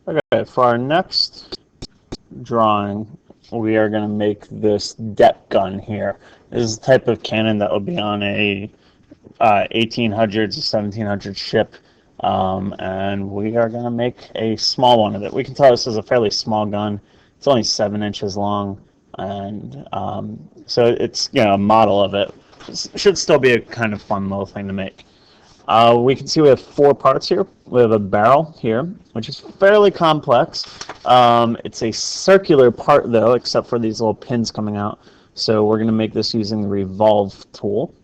Okay, for our next drawing, we are going to make this depth gun here. This is the type of cannon that will be on a 1800s or 1700s ship, and we are going to make a small one of it. We can tell this is a fairly small gun. It's only 7 inches long, and so it's a model of it. It should still be a kind of fun little thing to make. We can see we have 4 parts here. We have a barrel here, which is fairly complex. It's a circular part though, except for these little pins coming out. So we're going to make this using the revolve tool.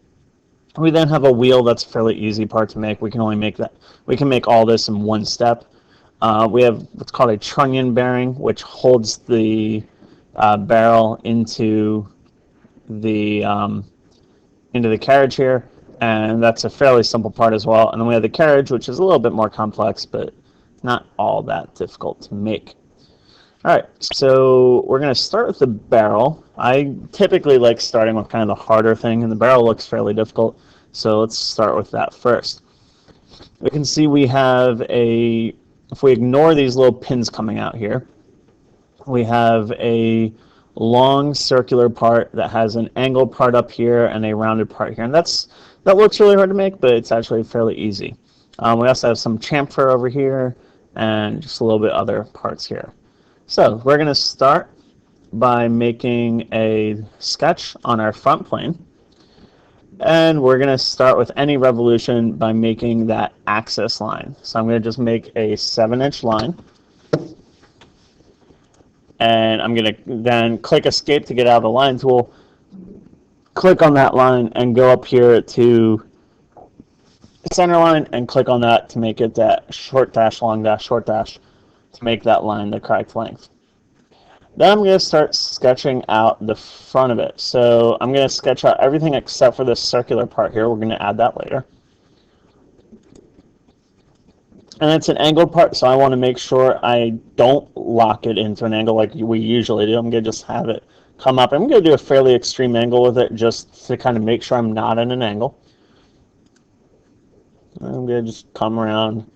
We then have a wheel. That's a fairly easy part to make. We can only make that. We can make all this in one step. We have what's called a trunnion bearing, which holds the barrel into the carriage here, and that's a fairly simple part as well. And then we have the carriage, which is a little bit more complex, but not all that difficult to make. All right, so we're going to start with the barrel. I typically like starting with kind of the harder thing, and the barrel looks fairly difficult, so let's start with that first. We can see we have if we ignore these little pins coming out here, we have a long circular part that has an angled part up here and a rounded part here, and that looks really hard to make, but it's actually fairly easy. We also have some chamfer over here and just a little bit other parts here. So we're going to start by making a sketch on our front plane, and we're going to start with any revolution by making that axis line. So I'm going to just make a 7-inch line, and I'm going to then click escape to get out of the line tool, click on that line, and go up here to center line and click on that to make it that short dash, long dash, short dash to make that line the correct length. Then I'm going to start sketching out the front of it. So I'm going to sketch out everything except for this circular part here. We're going to add that later. And it's an angled part, so I want to make sure I don't lock it into an angle like we usually do. I'm going to just have it come up. I'm going to do a fairly extreme angle with it just to kind of make sure I'm not in an angle. I'm going to just come around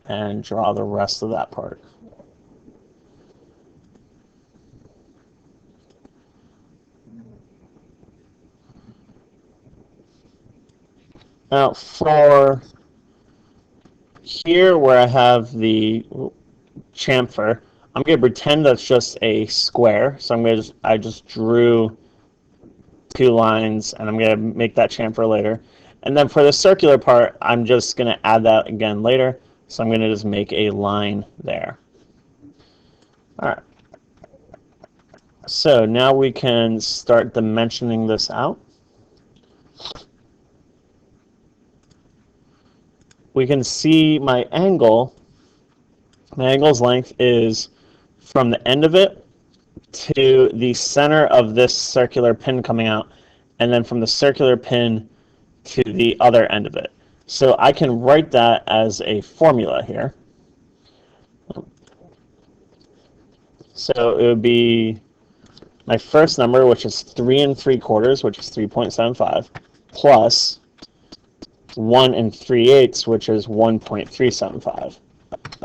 and draw the rest of that part. Now for here where I have the chamfer, I'm going to pretend that's just a square. So I just drew 2 lines, and I'm going to make that chamfer later. And then for the circular part, I'm just going to add that again later. So I'm going to just make a line there. All right. So now we can start dimensioning this out. We can see my angle. My angle's length is from the end of it to the center of this circular pin coming out, and then from the circular pin to the other end of it. So I can write that as a formula here. So it would be my first number, which is 3 3/4, which is 3.75, plus 1 3/8, which is 1.375.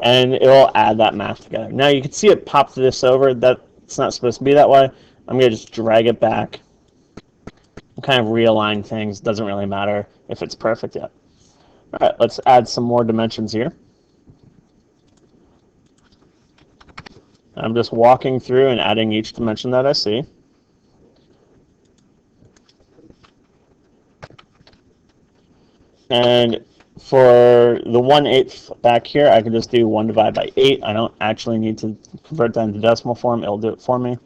And it will add that math together. Now you can see it popped this over. That's not supposed to be that way. I'm going to just drag it back and kind of realign things. Doesn't really matter if it's perfect yet. All right, let's add some more dimensions here. I'm just walking through and adding each dimension that I see. And for the 1/8 back here, I can just do 1 divided by 8. I don't actually need to convert that into decimal form. It'll do it for me.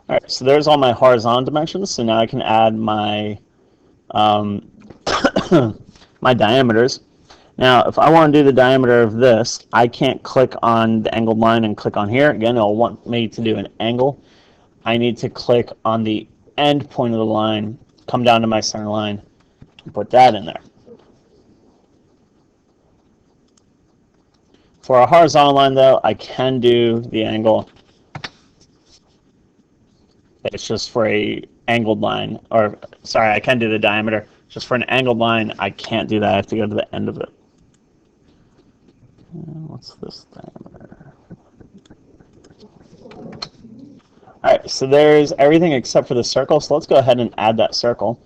All right, so there's all my horizontal dimensions. So now I can add my my diameters. Now, if I want to do the diameter of this, I can't click on the angled line and click on here. Again, it'll want me to do an angle. I need to click on the end point of the line, come down to my center line, and put that in there. For a horizontal line, though, I can do the angle. It's just for a angled line, or sorry, I can do the diameter. Just for an angled line, I can't do that. I have to go to the end of it. And what's this diameter? Alright, so there's everything except for the circle, so let's go ahead and add that circle.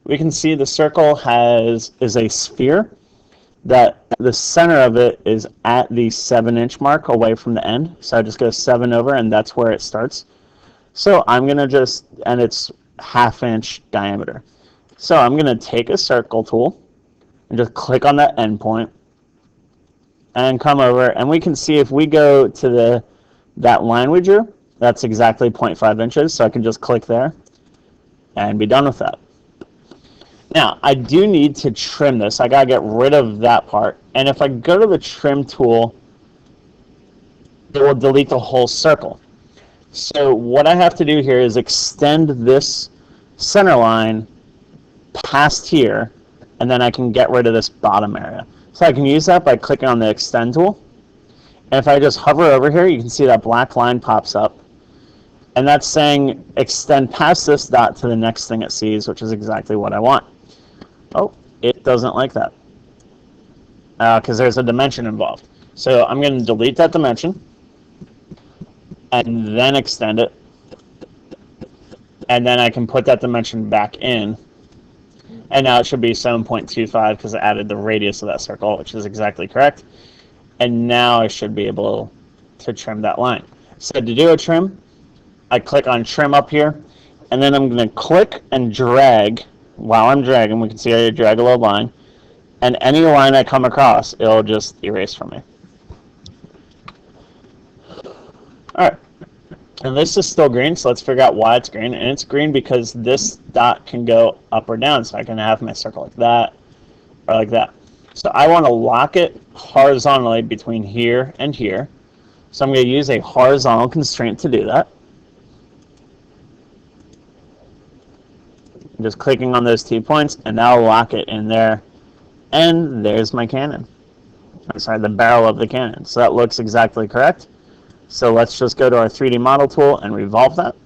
We can see the circle is a sphere that the center of it is at the 7-inch mark away from the end. So I just go 7 over and that's where it starts. So I'm going to and it's 1/2 inch diameter. So I'm going to take a circle tool and just click on that endpoint and come over, and we can see if we go to that line we drew, that's exactly 0.5 inches. So I can just click there and be done with that. Now, I do need to trim this. I gotta get rid of that part. And if I go to the trim tool, it will delete the whole circle. So what I have to do here is extend this center line past here, and then I can get rid of this bottom area. So I can use that by clicking on the extend tool. And if I just hover over here, you can see that black line pops up. And that's saying extend past this dot to the next thing it sees, which is exactly what I want. Oh, it doesn't like that because there's a dimension involved. So I'm going to delete that dimension and then extend it. And then I can put that dimension back in. And now it should be 7.25 because I added the radius of that circle, which is exactly correct. And now I should be able to trim that line. So to do a trim, I click on trim up here, and then I'm going to click and drag. While I'm dragging, we can see I drag a little line, and any line I come across, it'll just erase from me. Alright, and this is still green, so let's figure out why it's green. And it's green because this dot can go up or down, so I can have my circle like that, or like that. So I want to lock it horizontally between here and here. So I'm going to use a horizontal constraint to do that. Just clicking on those 2 points, and that'll lock it in there. And there's my cannon. I'm sorry, the barrel of the cannon. So that looks exactly correct. So let's just go to our 3D model tool and revolve that.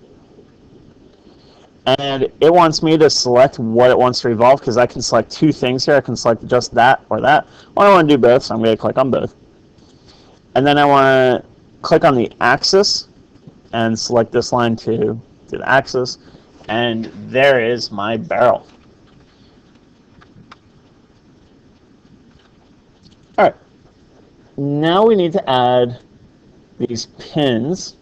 And it wants me to select what it wants to revolve because I can select 2 things here. I can select just that or that. Well, I want to do both, so I'm going to click on both. And then I want to click on the axis and select this line to the axis. And there is my barrel. All right. Now we need to add these pins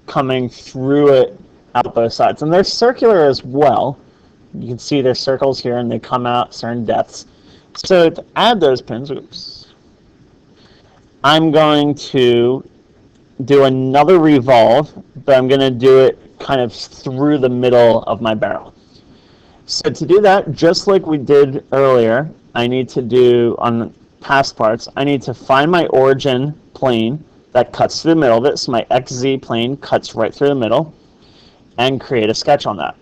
coming through it out both sides. And they're circular as well. You can see there's circles here and they come out certain depths. So to add those pins, I'm going to do another revolve, but I'm going to do it kind of through the middle of my barrel. So to do that, just like we did earlier, I need to do on past parts, I need to find my origin plane that cuts through the middle of it. So my XZ plane cuts right through the middle and create a sketch on that.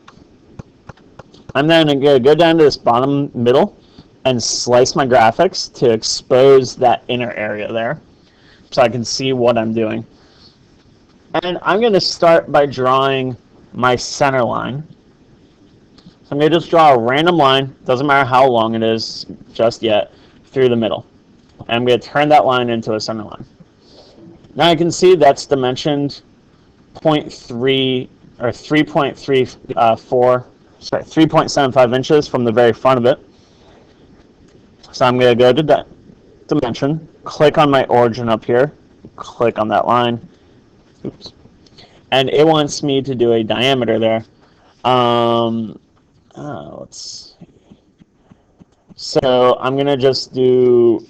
I'm then going to go down to this bottom middle and slice my graphics to expose that inner area there so I can see what I'm doing. And I'm going to start by drawing my center line. So I'm going to just draw a random line, doesn't matter how long it is just yet, through the middle. And I'm going to turn that line into a center line. Now I can see that's dimensioned 0.3 or 3.75 inches from the very front of it. So I'm going to go to that dimension, click on my origin up here, click on that line. Oops. And it wants me to do a diameter there. Let's see. So I'm going to just do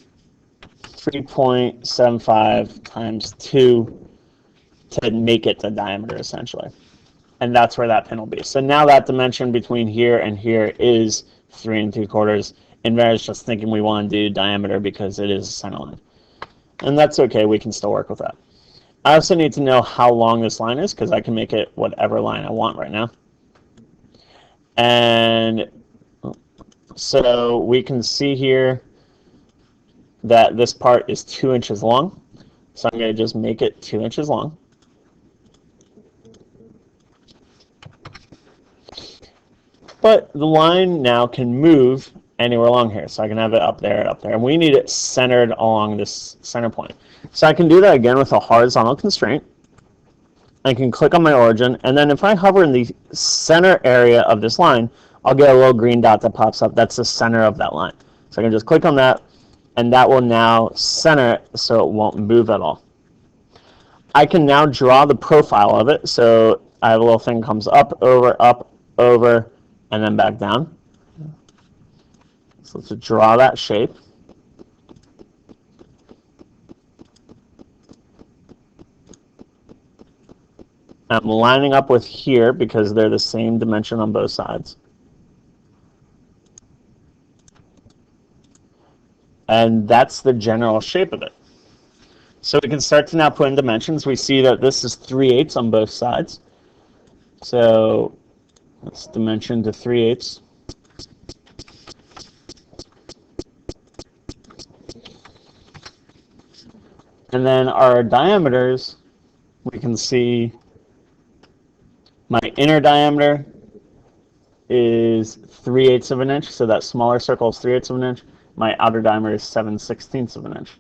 3.75 times 2 to make it the diameter, essentially. And that's where that pin will be. So now that dimension between here and here is 3 3/4. Inventor is just thinking we want to do diameter because it is a center line. And that's okay. We can still work with that. I also need to know how long this line is because I can make it whatever line I want right now. And so we can see here that this part is 2 inches long. So I'm going to just make it 2 inches long. But the line now can move anywhere along here. So I can have it up there, and we need it centered along this center point. So I can do that again with a horizontal constraint. I can click on my origin, and then if I hover in the center area of this line, I'll get a little green dot that pops up. That's the center of that line. So I can just click on that, and that will now center it so it won't move at all. I can now draw the profile of it. So I have a little thing that comes up, over, and then back down. So let's draw that shape. I'm lining up with here because they're the same dimension on both sides. And that's the general shape of it. So we can start to now put in dimensions. We see that this is 3/8 on both sides. So let's dimension to 3/8. And then our diameters, we can see my inner diameter is 3/8 of an inch, so that smaller circle is 3/8 of an inch. My outer diameter is 7/16 of an inch.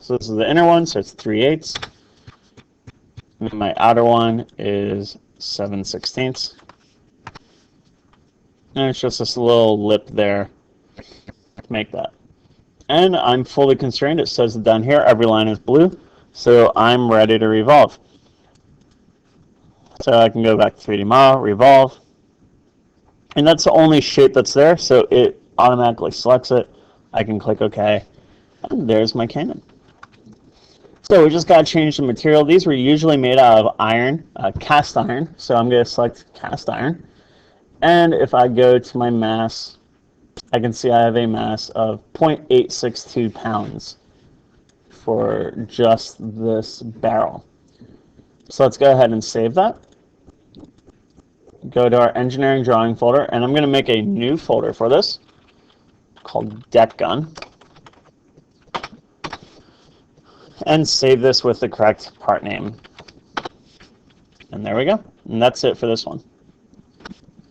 So this is the inner one, so it's 3/8. And my outer one is 7/16. And it's just this little lip there. Make that. And I'm fully constrained. It says down here every line is blue. So I'm ready to revolve. So I can go back to 3D model, revolve. And that's the only shape that's there, so it automatically selects it. I can click OK. And there's my cannon. So we just got to change the material. These were usually made out of iron, cast iron. So I'm going to select cast iron. And if I go to my mass, I can see I have a mass of 0.862 pounds. For just this barrel. So let's go ahead and save that. Go to our engineering drawing folder, and I'm going to make a new folder for this called deck gun, and save this with the correct part name. And there we go. And that's it for this one.